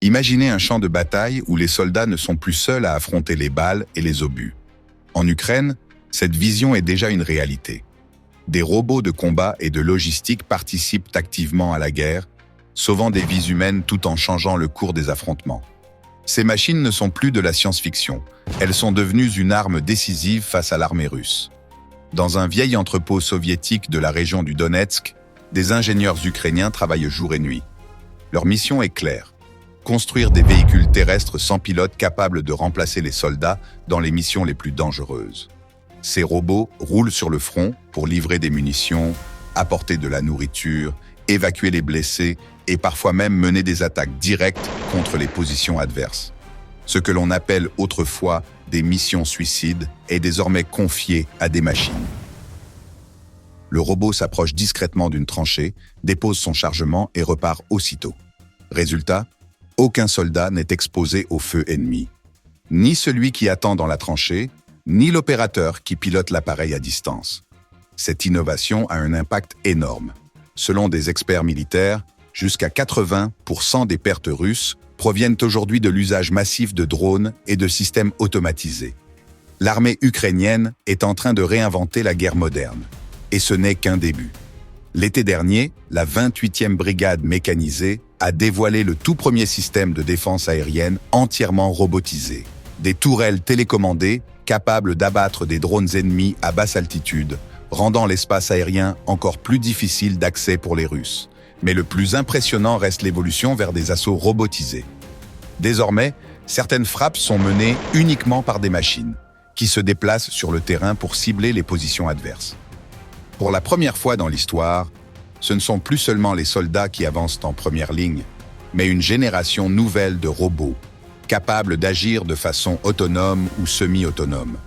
Imaginez un champ de bataille où les soldats ne sont plus seuls à affronter les balles et les obus. En Ukraine, cette vision est déjà une réalité. Des robots de combat et de logistique participent activement à la guerre, sauvant des vies humaines tout en changeant le cours des affrontements. Ces machines ne sont plus de la science-fiction, elles sont devenues une arme décisive face à l'armée russe. Dans un vieil entrepôt soviétique de la région du Donetsk, des ingénieurs ukrainiens travaillent jour et nuit. Leur mission est claire: construire des véhicules terrestres sans pilote capables de remplacer les soldats dans les missions les plus dangereuses. Ces robots roulent sur le front pour livrer des munitions, apporter de la nourriture, évacuer les blessés et parfois même mener des attaques directes contre les positions adverses. Ce que l'on appelle autrefois des missions suicides est désormais confié à des machines. Le robot s'approche discrètement d'une tranchée, dépose son chargement et repart aussitôt. Résultat, aucun soldat n'est exposé au feu ennemi. Ni celui qui attend dans la tranchée, ni l'opérateur qui pilote l'appareil à distance. Cette innovation a un impact énorme. Selon des experts militaires, jusqu'à 80% des pertes russes proviennent aujourd'hui de l'usage massif de drones et de systèmes automatisés. L'armée ukrainienne est en train de réinventer la guerre moderne. Et ce n'est qu'un début. L'été dernier, la 28e brigade mécanisée a dévoilé le tout premier système de défense aérienne entièrement robotisé. Des tourelles télécommandées capables d'abattre des drones ennemis à basse altitude, rendant l'espace aérien encore plus difficile d'accès pour les Russes. Mais le plus impressionnant reste l'évolution vers des assauts robotisés. Désormais, certaines frappes sont menées uniquement par des machines, qui se déplacent sur le terrain pour cibler les positions adverses. Pour la première fois dans l'histoire, ce ne sont plus seulement les soldats qui avancent en première ligne, mais une génération nouvelle de robots, capables d'agir de façon autonome ou semi-autonome.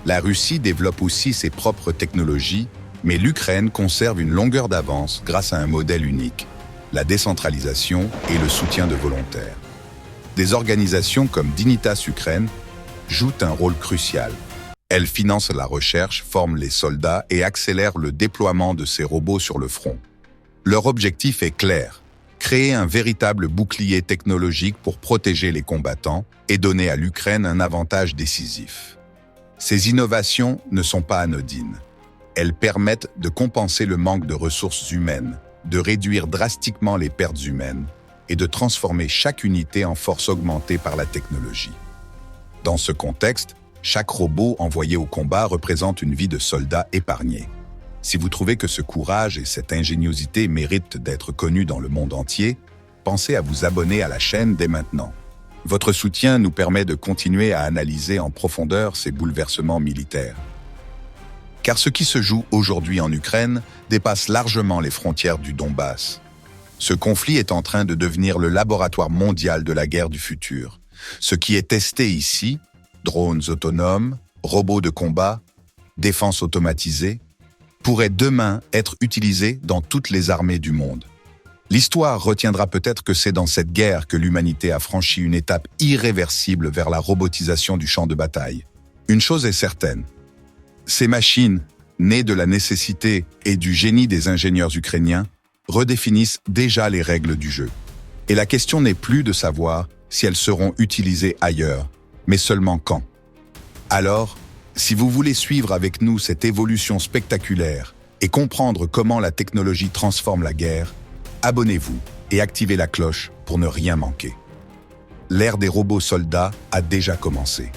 La Russie développe aussi ses propres technologies, mais l'Ukraine conserve une longueur d'avance grâce à un modèle unique, la décentralisation et le soutien de volontaires. Des organisations comme Dignitas Ukraine jouent un rôle crucial. Elles financent la recherche, forment les soldats et accélèrent le déploiement de ces robots sur le front. Leur objectif est clair: créer un véritable bouclier technologique pour protéger les combattants et donner à l'Ukraine un avantage décisif. Ces innovations ne sont pas anodines. Elles permettent de compenser le manque de ressources humaines, de réduire drastiquement les pertes humaines et de transformer chaque unité en force augmentée par la technologie. Dans ce contexte, chaque robot envoyé au combat représente une vie de soldat épargnée. Si vous trouvez que ce courage et cette ingéniosité méritent d'être connus dans le monde entier, pensez à vous abonner à la chaîne dès maintenant. Votre soutien nous permet de continuer à analyser en profondeur ces bouleversements militaires. Car ce qui se joue aujourd'hui en Ukraine dépasse largement les frontières du Donbass. Ce conflit est en train de devenir le laboratoire mondial de la guerre du futur. Ce qui est testé ici, drones autonomes, robots de combat, défense automatisée, pourrait demain être utilisé dans toutes les armées du monde. L'histoire retiendra peut-être que c'est dans cette guerre que l'humanité a franchi une étape irréversible vers la robotisation du champ de bataille. Une chose est certaine, ces machines, nées de la nécessité et du génie des ingénieurs ukrainiens, redéfinissent déjà les règles du jeu. Et la question n'est plus de savoir si elles seront utilisées ailleurs, mais seulement quand. Alors, si vous voulez suivre avec nous cette évolution spectaculaire et comprendre comment la technologie transforme la guerre, abonnez-vous et activez la cloche pour ne rien manquer. L'ère des robots soldats a déjà commencé.